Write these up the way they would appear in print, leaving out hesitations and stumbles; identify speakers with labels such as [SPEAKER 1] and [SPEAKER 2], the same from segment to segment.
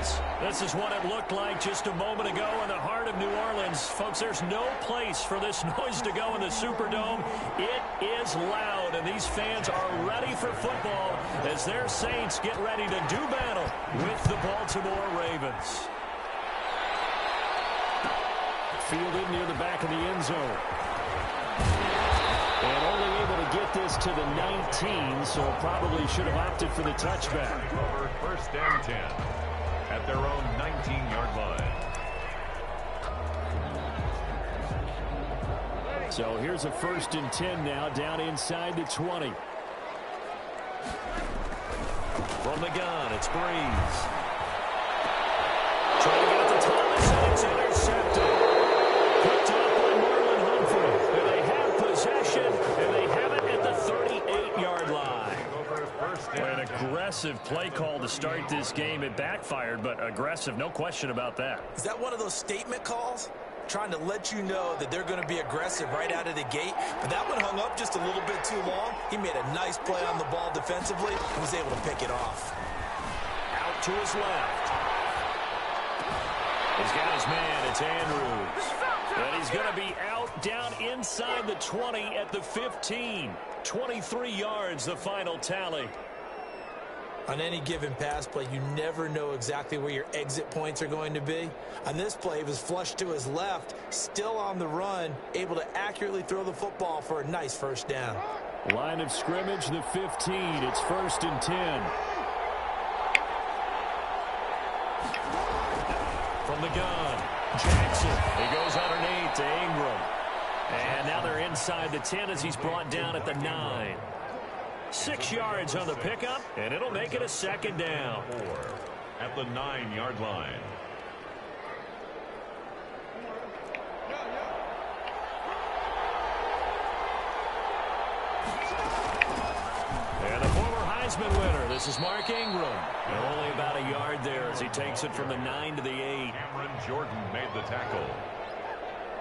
[SPEAKER 1] downs. This is what it looked like just a moment ago in the heart of New Orleans. Folks, there's no place for this noise to go in the Superdome. It is loud, and these fans are ready for football as their Saints get ready to do battle with the Baltimore Ravens. Fielded near the back of the end zone. And only able to get this to the 19, so probably should have opted for the touchback.
[SPEAKER 2] Over 1st and 10 at their own 19-yard line.
[SPEAKER 1] So here's a 1st and 10 now, down inside the 20. From the gun, it's Breeze. Trying to get at the Thomas, and it's intercepted. Picked up by Marlon Humphrey. And they have possession, and they have it at the 38-yard line. An aggressive play call to start this game. It backfired, but aggressive, no question about that.
[SPEAKER 3] Is that one of those statement calls? Trying to let you know that they're going to be aggressive right out of the gate. But that one hung up just a little bit too long. He made a nice play on the ball defensively and was able to pick it off.
[SPEAKER 1] Out to his left. He's got his man. It's Andrews. And he's going to be out down inside the 20 at the 15. 23 yards, the final tally.
[SPEAKER 3] On any given pass play, you never know exactly where your exit points are going to be. On this play, he was flushed to his left, still on the run, able to accurately throw the football for a nice 1st down.
[SPEAKER 1] Line of scrimmage, the 15. It's 1st and 10. From the gun, Jackson. He goes underneath to Ingram. And now they're inside the 10 as he's brought down at the 9. 6 yards on the pickup, and it'll make it a 2nd down.
[SPEAKER 2] At the 9-yard line.
[SPEAKER 1] And the former Heisman winner, this is Mark Ingram. And only about a yard there as he takes it from the 9 to the 8.
[SPEAKER 2] Cameron Jordan made the tackle.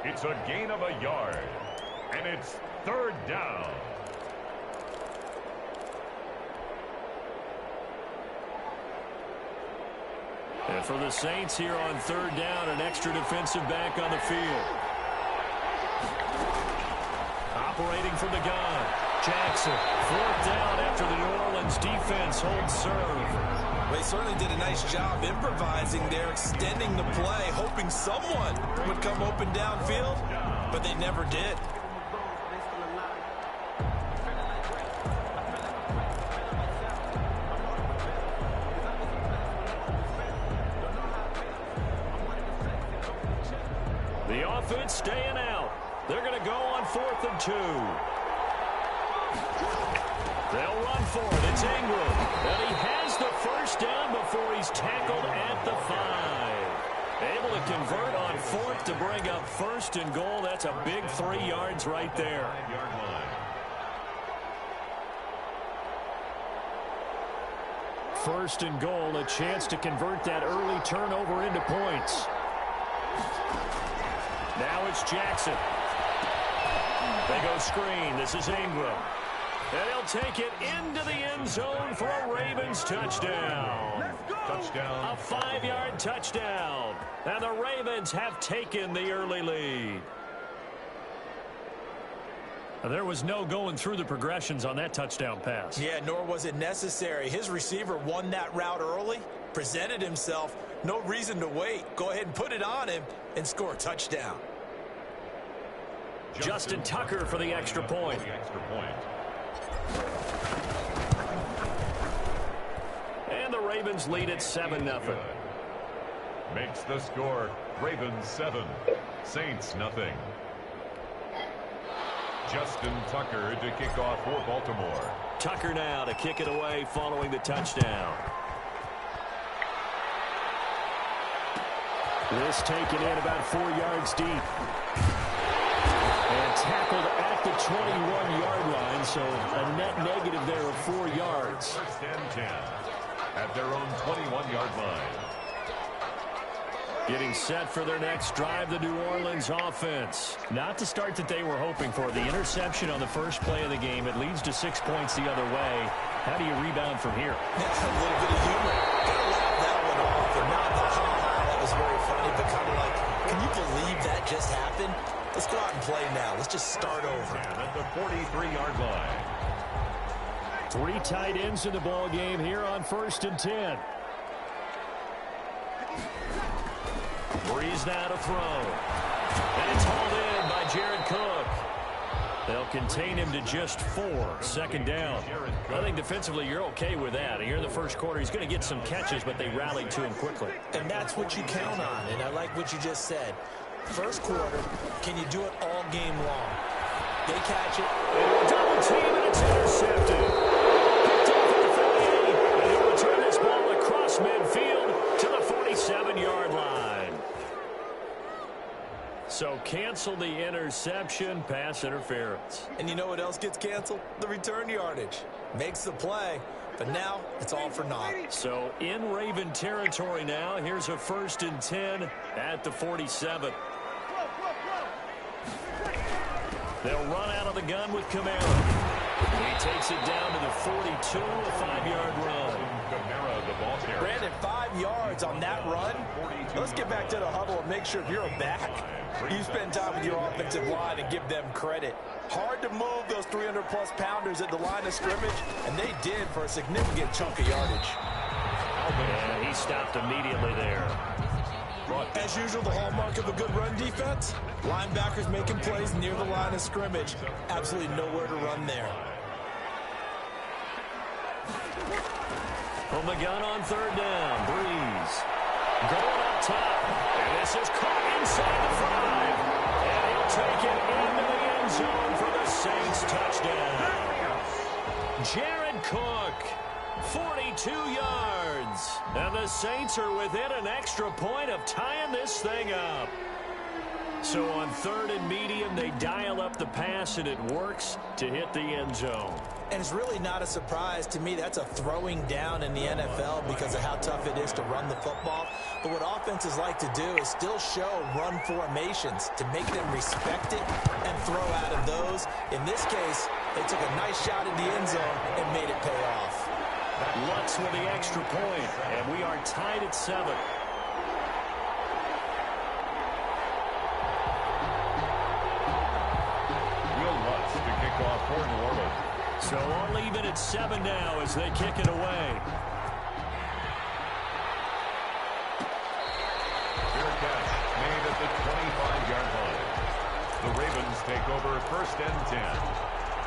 [SPEAKER 2] It's a gain of a yard, and it's 3rd down.
[SPEAKER 1] And for the Saints here on 3rd down, an extra defensive back on the field. Operating from the gun, Jackson. 4th down after the New Orleans defense holds serve.
[SPEAKER 3] They certainly did a nice job improvising there, extending the play, hoping someone would come open downfield, but they never did.
[SPEAKER 1] The offense staying out. They're going to go on 4th and 2. They'll run for it. It's Ingram. And he has the 1st down before he's tackled at the 5. Able to convert on 4th to bring up 1st and goal. That's a big 3 yards right there.
[SPEAKER 2] 9-yard line.
[SPEAKER 1] 1st and goal, a chance to convert that early turnover into points. Now it's Jackson. They go screen. This is Ingram. And he'll take it into the end zone for a Ravens touchdown.
[SPEAKER 2] Touchdown.
[SPEAKER 1] A 5-yard touchdown. And the Ravens have taken the early lead. There was no going through the progressions on that touchdown pass.
[SPEAKER 3] Yeah, nor was it necessary. His receiver won that route early, presented himself. No reason to wait. Go ahead and put it on him and score a touchdown.
[SPEAKER 1] Justin Tucker for the extra point. And the Ravens lead at 7-0.
[SPEAKER 2] Makes the score Ravens 7, Saints nothing. Justin Tucker to kick off for Baltimore.
[SPEAKER 1] Tucker now to kick it away following the touchdown. This taken in about 4 yards deep. And tackled at the 21-yard line, so a net negative there of 4 yards.
[SPEAKER 2] 1st and 10 at their own 21-yard line.
[SPEAKER 1] Getting set for their next drive, the New Orleans offense. Not the start that they were hoping for. The interception on the first play of the game. It leads to 6 points the other way. How do you rebound from here?
[SPEAKER 3] That's a little bit of humor. Got to laugh that one off and not just start over.
[SPEAKER 2] At the 43-yard line.
[SPEAKER 1] 3 tight ends in the ball game here on 1st and 10. Breeze now to throw. And it's hauled in by Jared Cook. They'll contain him to just 4. 2nd down. I think defensively you're okay with that. Here in the first quarter, he's going to get some catches, but they rallied to him quickly.
[SPEAKER 3] And that's what you count on, and I like what you just said. First quarter, can you do it all game long? They catch it.
[SPEAKER 1] Double team, and it's intercepted. Picked off at the 38, and he'll return this ball across midfield to the 47-yard line. So cancel the interception, pass interference.
[SPEAKER 3] And you know what else gets canceled? The return yardage. Makes the play, but now it's all for naught.
[SPEAKER 1] So in Raven territory now, here's a 1st and 10 at the 47. They'll run out of the gun with Kamara. He takes it down to the 42, a 5-yard run.
[SPEAKER 2] Kamara, the ball carrier.
[SPEAKER 3] Brandon, 5 yards on that run. Let's get back to the huddle and make sure if you're a back, you spend time with your offensive line and give them credit. Hard to move those 300-plus pounders at the line of scrimmage, and they did for a significant chunk of yardage.
[SPEAKER 1] And he stopped immediately there.
[SPEAKER 3] As usual, the hallmark of a good run defense, linebackers making plays near the line of scrimmage. Absolutely nowhere to run there.
[SPEAKER 1] From the gun on 3rd down, Breeze. Going up top, and this is caught inside the 5. And he'll take it into the end zone for the Saints touchdown. Jared Cook, 42 yards. And the Saints are within an extra point of tying this thing up. So on 3rd and medium, they dial up the pass, and it works to hit the end zone.
[SPEAKER 3] And it's really not a surprise to me. That's a throwing down in the NFL because of how tough it is to run the football. But what offenses like to do is still show run formations to make them respect it and throw out of those. In this case, they took a nice shot in the end zone and made it pay off.
[SPEAKER 1] Lutz with the extra point, and we are tied at 7.
[SPEAKER 2] Will Lutz to kick off for New Orleans.
[SPEAKER 1] So all even at 7 now as they kick it away.
[SPEAKER 2] Fair catch made at the 25-yard line. The Ravens take over 1st and 10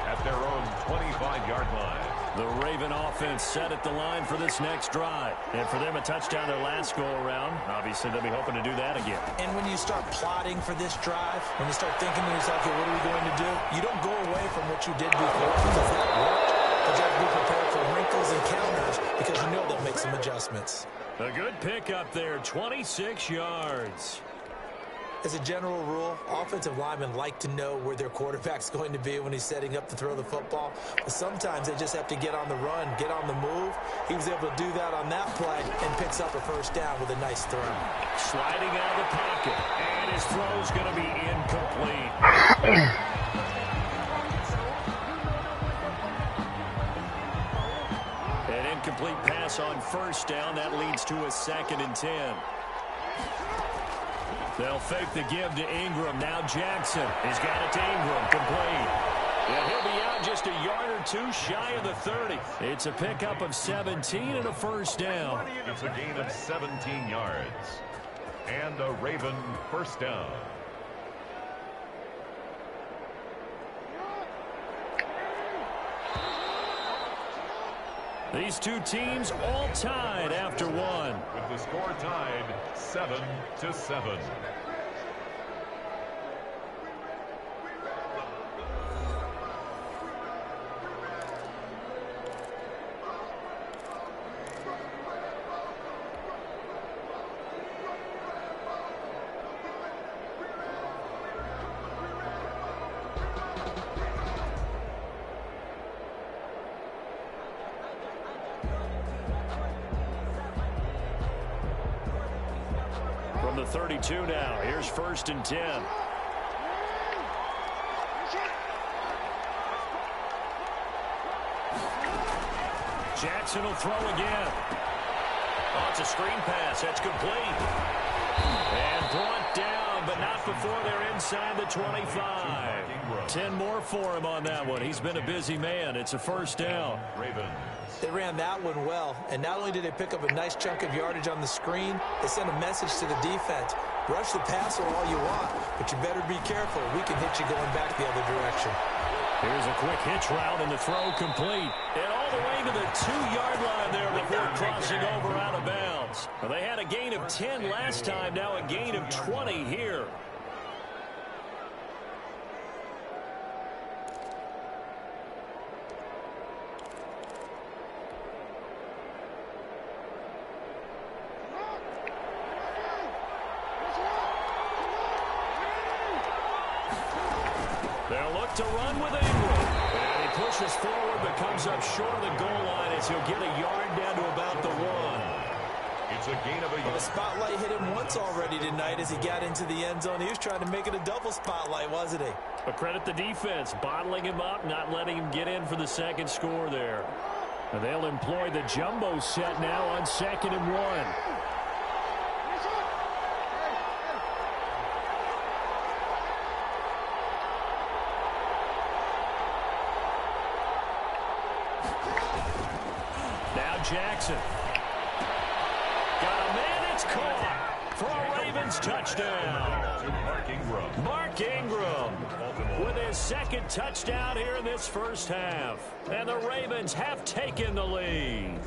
[SPEAKER 2] at their own 25-yard line.
[SPEAKER 1] The Raven offense set at the line for this next drive. And for them, a touchdown their last go-around. Obviously, they'll be hoping to do that again.
[SPEAKER 3] And when you start plotting for this drive, when you start thinking to yourself, okay, what are we going to do? You don't go away from what you did before because that worked. But you have to be prepared for wrinkles and counters because you know they'll make some adjustments.
[SPEAKER 1] A good pickup there, 26 yards.
[SPEAKER 3] As a general rule, offensive linemen like to know where their quarterback's going to be when he's setting up to throw the football. But sometimes they just have to get on the run, get on the move. He was able to do that on that play and picks up a 1st down with a nice throw.
[SPEAKER 1] Sliding out of the pocket, and his throw's going to be incomplete. An incomplete pass on 1st down. That leads to a 2nd and 10. They'll fake the give to Ingram. Now Jackson. He's got it to Ingram. Complete. And he'll be out just a yard or 2 shy of the 30. It's a pickup of 17 and a 1st down.
[SPEAKER 2] It's a gain of 17 yards. And a Raven 1st down.
[SPEAKER 1] These two teams all tied after 1.
[SPEAKER 2] With the score tied 7-7.
[SPEAKER 1] From the 32 now, here's 1st and 10. Jackson will throw again. Oh, it's a screen pass. That's complete. And brought down, but not before they're inside the 25. 10 more for him on that one. He's been a busy man. It's a first down.
[SPEAKER 3] They ran that one well, and not only did they pick up a nice chunk of yardage on the screen, they sent a message to the defense. Rush the passer all you want, but you better be careful. We can hit you going back the other direction.
[SPEAKER 1] Here's a quick hitch route, and the throw complete. And all the way to the 2-yard line there before crossing over out of bounds. Well, they had a gain of 10 last time, now a gain of 20 here. They'll look to run with Ingram. And he pushes forward but comes up short of the goal line as he'll get a yard down to about the 1.
[SPEAKER 2] It's a gain of a yard.
[SPEAKER 3] The spotlight hit him once already tonight as he got into the end zone. He was trying to make it a double spotlight, wasn't he?
[SPEAKER 1] But credit the defense, bottling him up, not letting him get in for the second score there. And they'll employ the jumbo set now on 2nd and 1. Jackson. Got a man, it's caught for a Ravens touchdown. Mark Ingram with his second touchdown here in this first half. And the Ravens have taken the lead.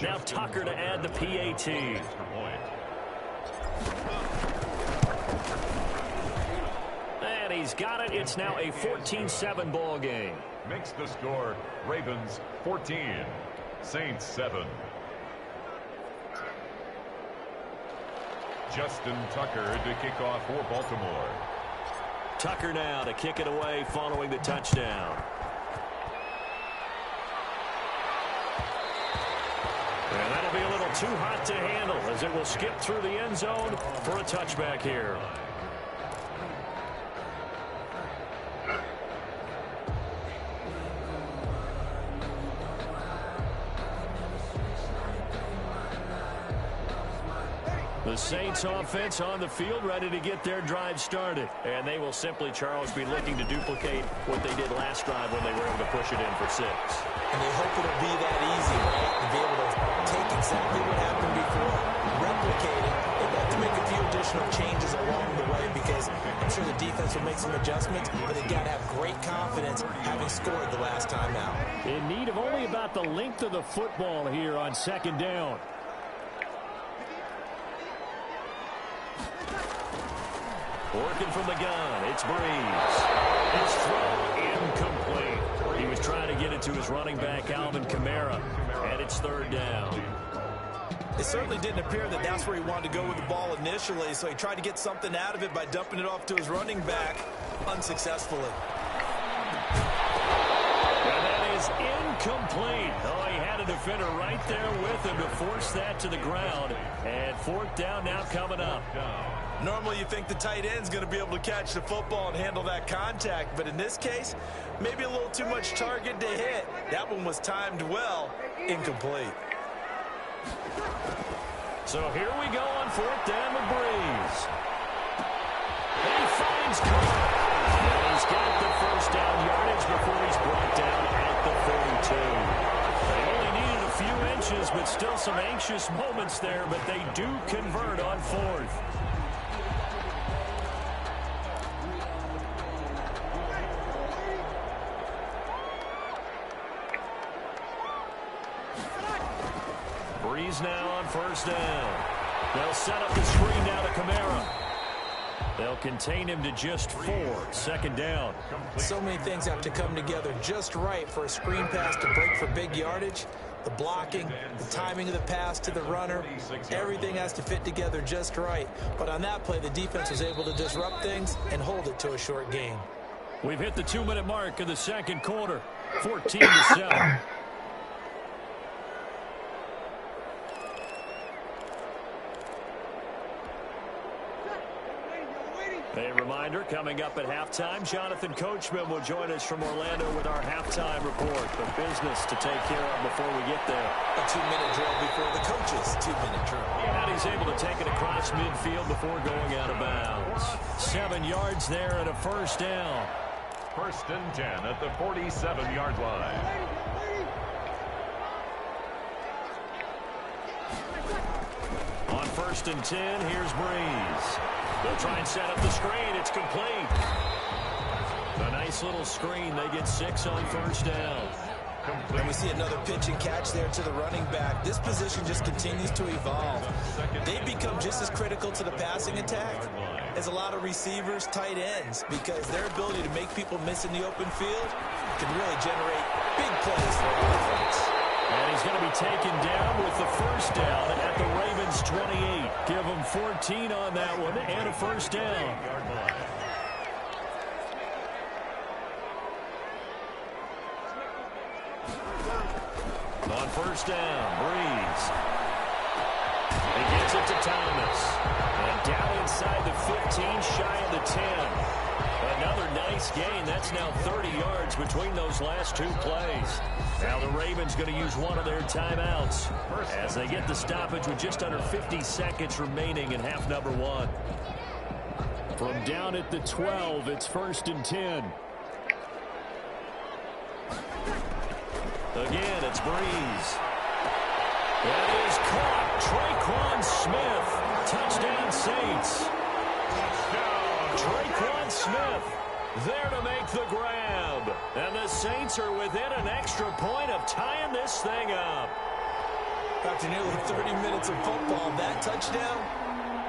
[SPEAKER 1] Now Tucker to add the PAT. And he's got it. It's now a 14-7 ball game.
[SPEAKER 2] Makes the score Ravens 14, Saints 7. Justin Tucker to kick off for Baltimore.
[SPEAKER 1] Tucker now to kick it away following the touchdown. And that'll be a little too hot to handle as it will skip through the end zone for a touchback here. The Saints offense on the field ready to get their drive started. And they will simply, Charles, be looking to duplicate what they did last drive when they were able to push it in for 6.
[SPEAKER 3] And they hope it'll be that easy, right? To be able to take exactly what happened before, replicate it. They'd like to make a few additional changes along the way because I'm sure the defense will make some adjustments, but they've got to have great confidence having scored the last time out.
[SPEAKER 1] In need of only about the length of the football here on 2nd down. Working from the gun, it's Breeze. His throw incomplete. He was trying to get it to his running back, Alvin Kamara, and it's 3rd down.
[SPEAKER 3] It certainly didn't appear that that's where he wanted to go with the ball initially, so he tried to get something out of it by dumping it off to his running back unsuccessfully.
[SPEAKER 1] And that is incomplete. Oh, he had a defender right there with him to force that to the ground. And 4th down now coming up.
[SPEAKER 3] Normally you think the tight end's going to be able to catch the football and handle that contact, but in this case, maybe a little too much target to hit. That one was timed well, incomplete.
[SPEAKER 1] So here we go on 4th down with Breeze. He finds Carr. And he's got the first down yardage before he's brought down at the 42. They only needed a few inches, but still some anxious moments there, but they do convert on 4th. Breeze now on 1st down. They'll set up the screen now to Kamara. They'll contain him to just 4. 2nd down.
[SPEAKER 3] So many things have to come together just right for a screen pass to break for big yardage. The blocking, the timing of the pass to the runner, everything has to fit together just right. But on that play, the defense was able to disrupt things and hold it to a short gain.
[SPEAKER 1] We've hit the 2-minute mark of the 2nd quarter. 14-7. A reminder, coming up at halftime, Jonathan Coachman will join us from Orlando with our halftime report. But business to take care of before we get there.
[SPEAKER 3] A 2-minute drill before the coach's 2-minute drill.
[SPEAKER 1] And he's able to take it across midfield before going out of bounds. 7 yards there and a first down.
[SPEAKER 2] First and 10 at the 47-yard line.
[SPEAKER 1] On first and 10, here's Breeze. They'll try and set up the screen. It's complete. A nice little screen. They get 6 on first down.
[SPEAKER 3] And we see another pitch and catch there to the running back. This position just continues to evolve. They become just as critical to the passing attack as a lot of receivers, tight ends, because their ability to make people miss in the open field can really generate big plays for offense.
[SPEAKER 1] And he's going to be taken down with the first down at the Ravens 28. Give them 14 on that one and a first down. On first down, Breeze. He gets it to Thomas. And down inside the 15, shy of the 10. Another nice gain. That's now 30 yards between those last 2 plays. Now the Ravens going to use one of their timeouts as they get the stoppage with just under 50 seconds remaining in half number 1. From down at the 12, it's first and 10. Again, it's Breeze. That is caught. Traquan Smith. Touchdown, Saints. Traquan Smith there to make the grab. And the Saints are within an extra point of tying this thing up.
[SPEAKER 3] After nearly 30 minutes of football, that touchdown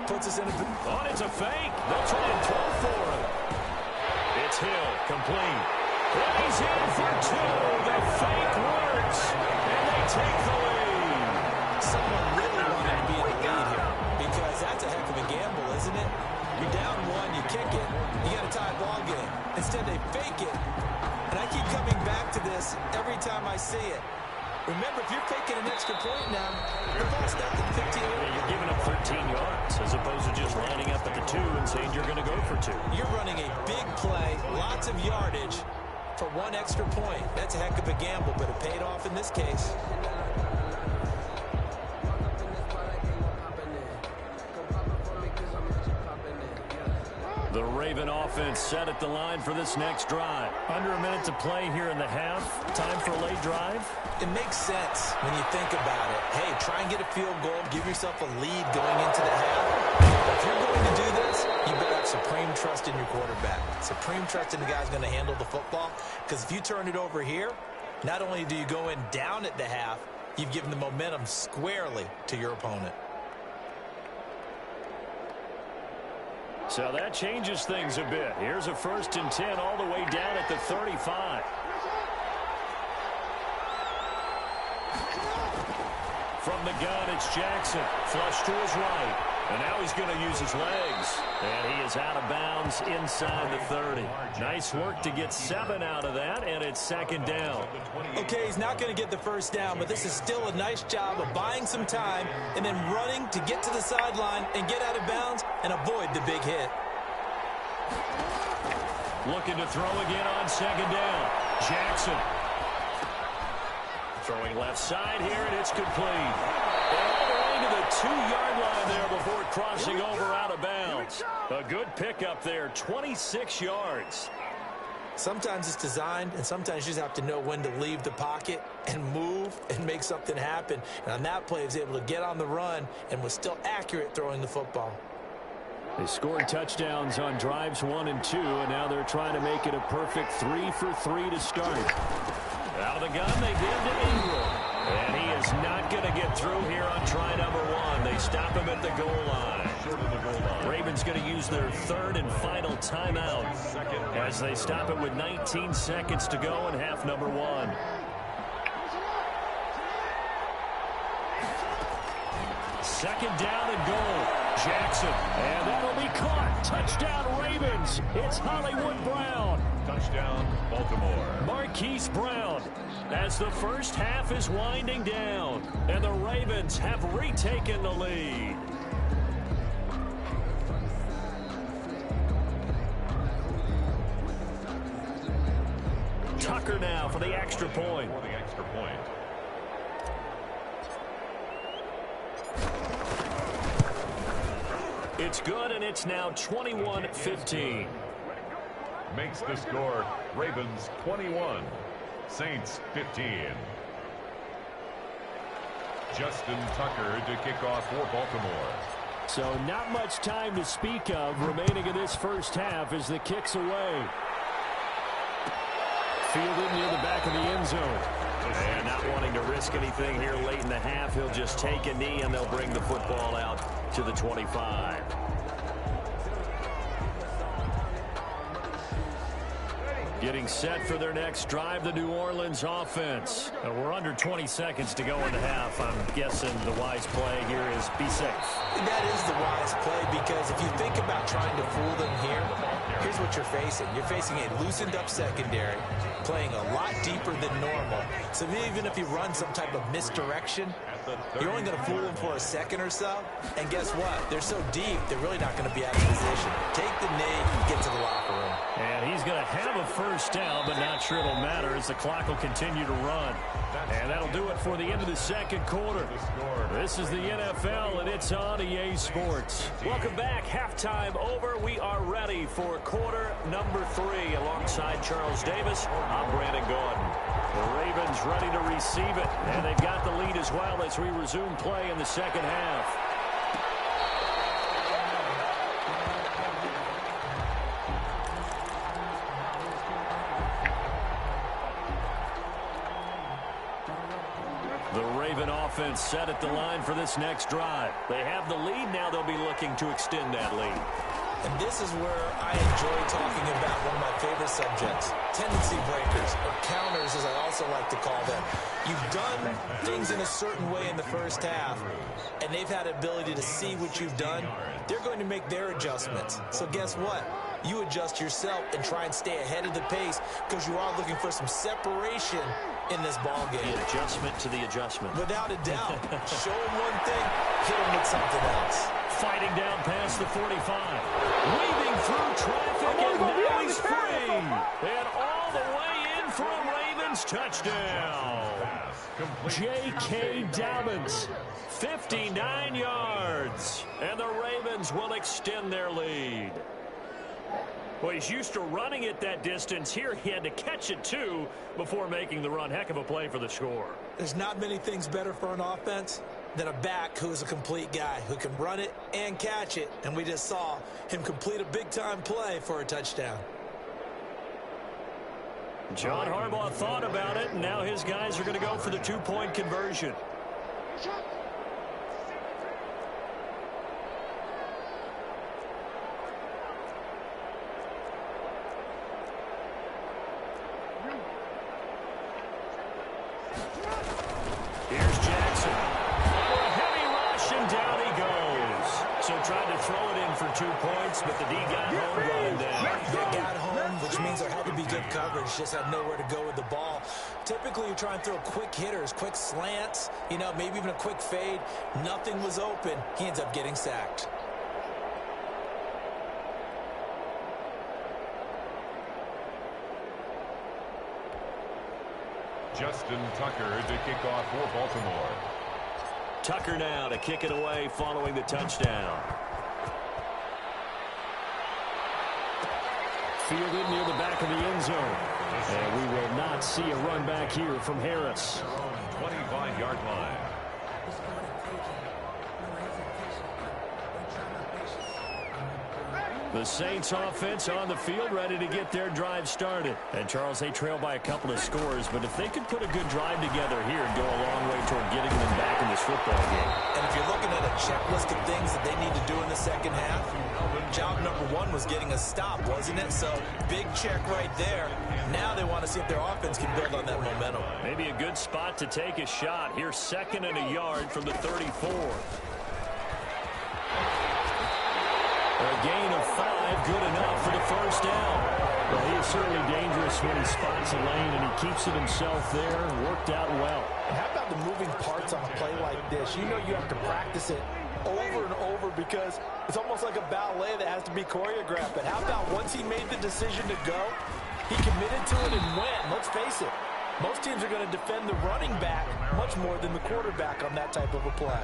[SPEAKER 3] puts us in a...
[SPEAKER 1] Oh, it's a fake. They'll try and throw for him. It's Hill, complete. And he's in for 2. The fake works. And they take the lead.
[SPEAKER 3] Someone really wanted to be in the lead here because that's a heck of a gamble, isn't it? You're down 1, you kick it, you got a tie ball game. Instead, they fake it. And I keep coming back to this every time I see it. Remember, if you're faking an extra point now, the ball's not at the 15.
[SPEAKER 1] You're giving up 13 yards as opposed to just lining up at the 2 and saying you're going to go for 2.
[SPEAKER 3] You're running a big play, lots of yardage for 1 extra point. That's a heck of a gamble, but it paid off in this case.
[SPEAKER 1] The Raven offense set at the line for this next drive. Under a minute to play here in the half. Time for a late drive.
[SPEAKER 3] It makes sense when you think about it. Hey, try and get a field goal. Give yourself a lead going into the half. If you're going to do this, you better have supreme trust in your quarterback. Supreme trust in the guy's going to handle the football. Because if you turn it over here, not only do you go in down at the half, you've given the momentum squarely to your opponent.
[SPEAKER 1] So that changes things a bit. Here's a first and 10 all the way down at the 35. From the gun, it's Jackson. Flush to his right. And now he's going to use his legs. And he is out of bounds inside the 30. Nice work to get 7 out of that, and it's second down.
[SPEAKER 3] Okay, he's not going to get the first down, but this is still a nice job of buying some time and then running to get to the sideline and get out of bounds and avoid the big hit.
[SPEAKER 1] Looking to throw again on second down. Jackson. Throwing left side here, and it's complete. And all the way to the 2-yard line there before crossing over out of bounds. A good pickup there, 26 yards.
[SPEAKER 3] Sometimes it's designed, and sometimes you just have to know when to leave the pocket and move and make something happen. And on that play, he was able to get on the run and was still accurate throwing the football.
[SPEAKER 1] They scored touchdowns on drives 1 and 2, and now they're trying to make it a perfect 3 for 3 to start. Out of the gun, they give to Ingram. And he is not going to get through here on try number 1. They stop him at the goal line. Ravens going to use their 3rd and final timeout as they stop it with 19 seconds to go in half number 1. Second down and goal. Jackson. And that'll be caught. Touchdown, Ravens. It's Hollywood Brown.
[SPEAKER 2] Touchdown, Baltimore.
[SPEAKER 1] Marquise Brown as the first half is winding down. And the Ravens have retaken the lead. Tucker now for the extra point.
[SPEAKER 2] For the extra point.
[SPEAKER 1] It's good, and it's now 21-15.
[SPEAKER 2] Makes the score Ravens 21, Saints 15. Justin Tucker to kick off for Baltimore.
[SPEAKER 1] So not much time to speak of remaining in this first half as the kick's away. Fielded near the back of the end zone. And not wanting to risk anything here late in the half, he'll just take a knee and they'll bring the football out to the 25. Getting set for their next drive, the New Orleans offense. We're under 20 seconds to go in the half. I'm guessing the wise play here is be safe.
[SPEAKER 3] That is the wise play, because if you think about trying to fool them here, here's what you're facing. You're facing a loosened up secondary, playing a lot deeper than normal. So even if you run some type of misdirection, you're only going to fool them for a second or so. And guess what? They're so deep, they're really not going to be out of position. Take the knee, get to the locker room.
[SPEAKER 1] And he's going to have a first down, but not sure it'll matter as the clock will continue to run. And that'll do it for the end of the second quarter. This is the NFL, and it's on EA Sports. Welcome back. Halftime over. We are ready for quarter number 3. Alongside Charles Davis, I'm Brandon Gordon. The Ravens ready to receive it, and they've got the lead as well as we resume play in the second half. The Raven offense set at the line for this next drive. They have the lead. Now they'll be looking to extend that lead.
[SPEAKER 3] And this is where I enjoy talking about one of my favorite subjects, tendency breakers, or counters as I also like to call them. You've done things in a certain way in the first half, and they've had the ability to see what you've done. They're going to make their adjustments. So guess what? You adjust yourself and try and stay ahead of the pace, because you are looking for some separation in this ball game.
[SPEAKER 1] The adjustment to the adjustment.
[SPEAKER 3] Without a doubt. Show them one thing, hit them with something else.
[SPEAKER 1] Fighting down past the 45. Weaving through traffic, and now he's free. And all the way in for a Ravens touchdown. J.K. Dobbins, 59 yards. And the Ravens will extend their lead. Well, he's used to running it that distance. Here he had to catch it, too, before making the run. Heck of a play for the score.
[SPEAKER 3] There's not many things better for an offense than a back who's a complete guy, who can run it and catch it. And we just saw him complete a big-time play for a touchdown.
[SPEAKER 1] John Harbaugh thought about it, and now his guys are going to go for the two-point conversion. Here's Jackson. For a heavy rush, and down he goes. So tried to throw it in for 2 points, but the D got home running down.
[SPEAKER 3] They got home, which means there had to be good coverage. Just had nowhere to go with the ball. Typically, you try and throw quick hitters, quick slants, maybe even a quick fade. Nothing was open. He ends up getting sacked.
[SPEAKER 2] Justin Tucker to kick off for Baltimore.
[SPEAKER 1] Tucker now to kick it away following the touchdown. Fielded near the back of the end zone. And we will not see a run back here from Harris.
[SPEAKER 2] 25-yard line.
[SPEAKER 1] The Saints offense on the field ready to get their drive started. And Charles, they trail by a couple of scores, but if they could put a good drive together here and go a long way toward getting them back in this football game.
[SPEAKER 3] And if you're looking at a checklist of things that they need to do in the second half, job number 1 was getting a stop, wasn't it? So big check right there. Now they want to see if their offense can build on that momentum.
[SPEAKER 1] Maybe a good spot to take a shot. Here's 2nd and a yard from the 34. A gain of 5, good enough for the first down. Well, he is certainly dangerous when he spots a lane, and he keeps it himself there. Worked out well.
[SPEAKER 3] And how about the moving parts on a play like this? You have to practice it over and over because it's almost like a ballet that has to be choreographed. But how about once he made the decision to go, He committed to it and went. Let's face it, most teams are going to defend the running back much more than the quarterback on that type of a play.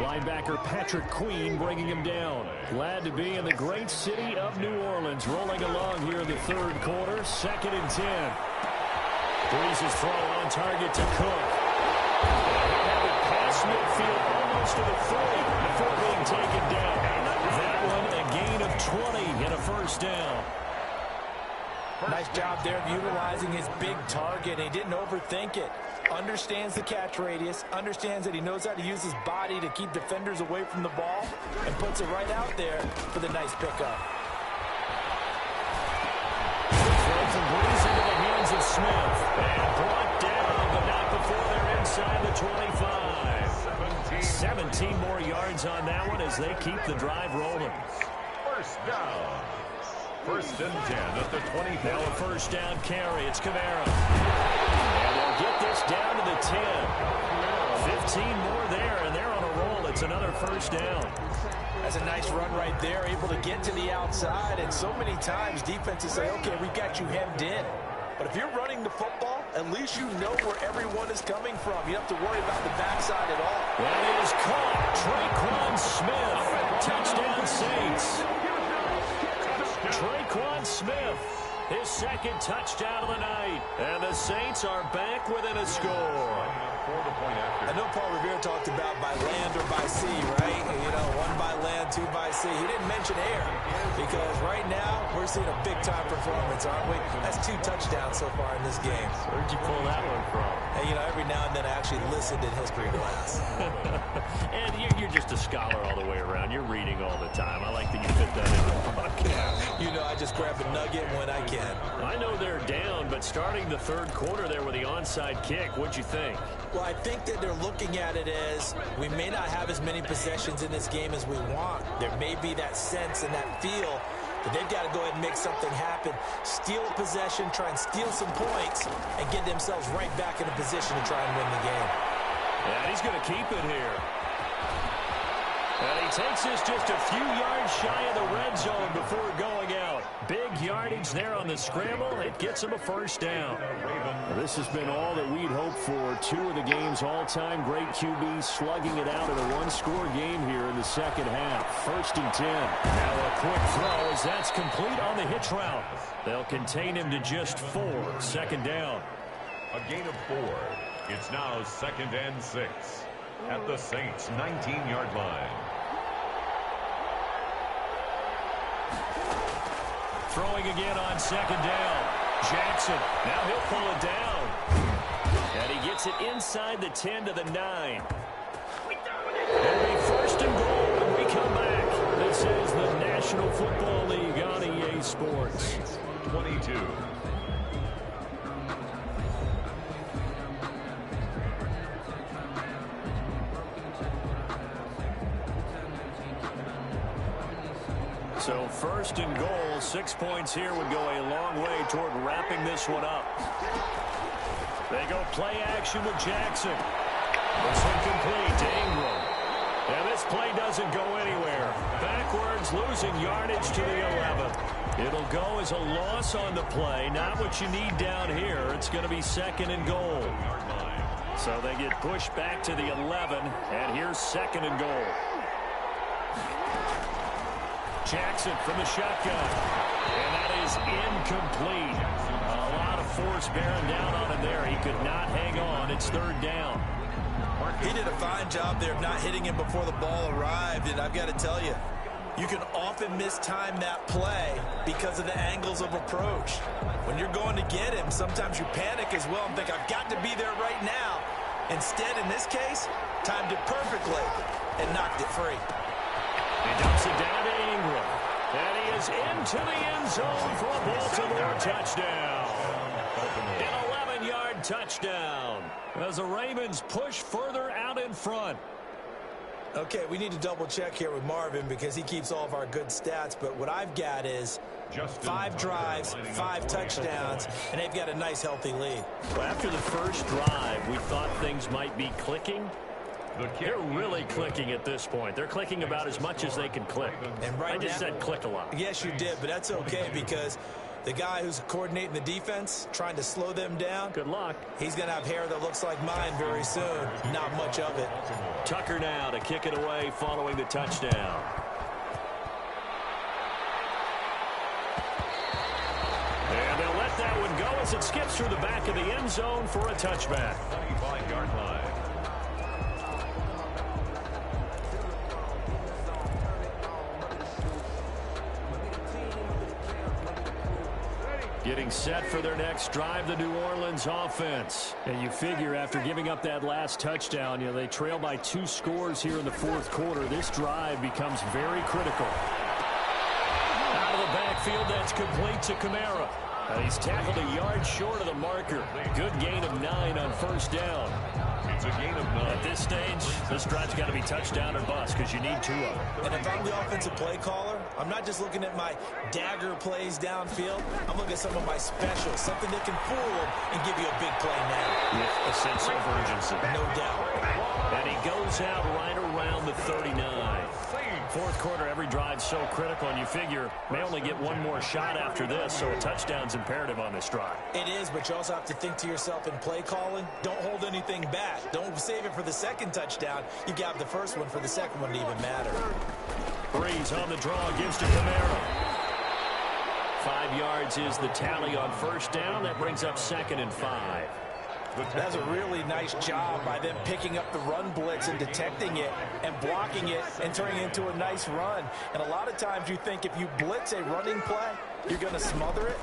[SPEAKER 1] Linebacker Patrick Queen bringing him down. Glad to be in the great city of New Orleans. Rolling along here in the third quarter. 2nd and 10. Brees' his throw on target to Cook. Have it past midfield almost to the 30 before being taken down. That one a gain of 20 and a first down.
[SPEAKER 3] Nice job there of utilizing his big target. He didn't overthink it. Understands the catch radius, understands that he knows how to use his body to keep defenders away from the ball, and puts it right out there for the nice pickup.
[SPEAKER 1] Throw from Brees into the hands of Smith. And brought down, but not before they're inside the 25. 17 more yards on that one as they keep the drive rolling.
[SPEAKER 2] First down. 1st and 10 at the 20.
[SPEAKER 1] Now a first down carry. It's Kamara. And they'll get this down to the 10. 15 more there, and they're on a roll. It's another first down.
[SPEAKER 3] That's a nice run right there, able to get to the outside. And so many times defenses say, okay, we got you hemmed in. But if you're running the football, at least you know where everyone is coming from. You don't have to worry about the backside at all.
[SPEAKER 1] That is caught. Traquan Smith. Touchdown Saints. Traquan Smith, his 2nd touchdown of the night. And the Saints are back within a score.
[SPEAKER 3] I know Paul Revere talked about by land or by sea, right? You know, 1 by land, 2 by sea. He didn't mention air because right now we're seeing a big-time performance, aren't we? That's 2 touchdowns so far in this game.
[SPEAKER 1] Where'd you pull that one from?
[SPEAKER 3] And, you know, every now and then I actually listened in history class.
[SPEAKER 1] And you're just a scholar all the way around. You're reading all the time. I like that you fit that in the podcast.
[SPEAKER 3] You know, I just grab a nugget when I can.
[SPEAKER 1] I know they're down, but starting the third quarter there with the onside kick, what'd you think?
[SPEAKER 3] Well, I think that they're looking at it as we may not have as many possessions in this game as we want. There may be that sense and that feel that they've got to go ahead and make something happen, steal a possession, try and steal some points, and get themselves right back in a position to try and win the game.
[SPEAKER 1] Yeah, he's going to keep it here. And he takes this just a few yards shy of the red zone before going out. Big yardage there on the scramble. It gets him a first down. This has been all that we'd hoped for. 2 of the game's all-time great QBs slugging it out in a 1-score game here in the second half. 1st and 10. Now a quick throw as that's complete on the hitch route. They'll contain him to just 4. 2nd down.
[SPEAKER 2] A gain of 4. It's now 2nd and 6 at the Saints' 19-yard line.
[SPEAKER 1] Throwing again on 2nd down. Jackson, now he'll pull it down. And he gets it inside the 10 to the 9. It'll be 1st and goal when we come back. This is the National Football League on EA Sports.
[SPEAKER 2] 22.
[SPEAKER 1] So 1st and goal, 6 points here would go a long way toward wrapping this one up. They go play action with Jackson. It's incomplete to Ingram. And this play doesn't go anywhere. Backwards, losing yardage to the 11. It'll go as a loss on the play. Not what you need down here. It's going to be 2nd and goal. So they get pushed back to the 11. And here's 2nd and goal. Jackson from the shotgun. And that is incomplete. A lot of force bearing down on him there. He could not hang on. It's 3rd down.
[SPEAKER 3] He did a fine job there of not hitting him before the ball arrived. And I've got to tell you, you can often mistime that play because of the angles of approach. When you're going to get him, sometimes you panic as well and think, I've got to be there right now. Instead, in this case, timed it perfectly and knocked it free.
[SPEAKER 1] He dumps it down to Ingram. And he is into the end zone for a Baltimore touchdown. An 11-yard touchdown as the Ravens push further out in front.
[SPEAKER 3] Okay, we need to double check here with Marvin because he keeps all of our good stats. But what I've got is 5 drives, 5 touchdowns, and they've got a nice, healthy lead.
[SPEAKER 1] Well, after the first drive, we thought things might be clicking. They're really clicking at this point. They're clicking about as much as they can click.
[SPEAKER 3] And right
[SPEAKER 1] I just said click a lot.
[SPEAKER 3] Yes, you did, but that's okay because The guy who's coordinating the defense, trying to slow them down.
[SPEAKER 1] Good luck.
[SPEAKER 3] He's going to have hair that looks like mine very soon. Not much of it.
[SPEAKER 1] Tucker now to kick it away following the touchdown. And they'll let that one go as it skips through the back of the end zone for a touchback.
[SPEAKER 2] 25-yard line.
[SPEAKER 1] Getting set for their next drive, the New Orleans offense. And you figure after giving up that last touchdown, they trail by 2 scores here in the fourth quarter. This drive becomes very critical. Out of the backfield, that's complete to Kamara. He's tackled a yard short of the marker. Good gain of 9 on first down.
[SPEAKER 2] It's a gain of 9.
[SPEAKER 1] At this stage, this drive's got to be touchdown or bust because you need 2 of them.
[SPEAKER 3] And if I'm the offensive play caller, I'm not just looking at my dagger plays downfield. I'm looking at some of my specials, something that can fool them and give you a big play now.
[SPEAKER 1] With a sense of urgency.
[SPEAKER 3] No doubt.
[SPEAKER 1] And he goes out right around the 39. Fourth quarter, every drive's so critical, and you figure may only get one more shot after this, so a touchdown's imperative on this drive.
[SPEAKER 3] It is, but you also have to think to yourself in play calling, don't hold anything back. Don't save it for the second touchdown. You got the first one for the second one to even matter.
[SPEAKER 1] Breeze on the draw, gives to Kamara. 5 yards is the tally on first down. That brings up 2nd and 5.
[SPEAKER 3] That's a really nice job by them picking up the run blitz and detecting it and blocking it and turning it into a nice run. And a lot of times you think if you blitz a running play, you're going to smother it.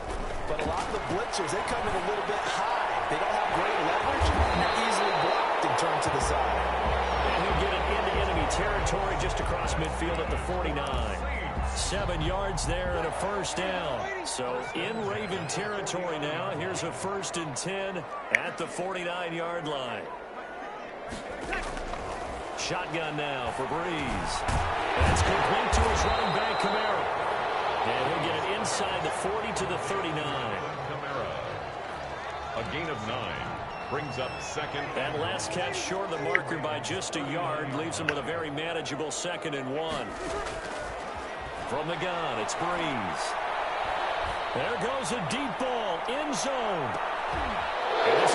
[SPEAKER 3] But a lot of the blitzers, they come in a little bit high. They don't have great leverage, and they're easily blocked and turned to the side.
[SPEAKER 1] And he'll get it into enemy territory just across midfield at the 49. 7 yards there and a first down. So in Raven territory now. Here's a 1st and 10 at the 49-yard line. Shotgun now for Breeze. That's complete to his running back, Kamara. And he'll get it inside the 40 to the 39.
[SPEAKER 2] Kamara. A gain of 9. Brings up 2nd.
[SPEAKER 1] That last catch short of the marker by just a yard leaves him with a very manageable 2nd and 1. From the gun, it's Breeze. There goes a deep ball, end zone. And this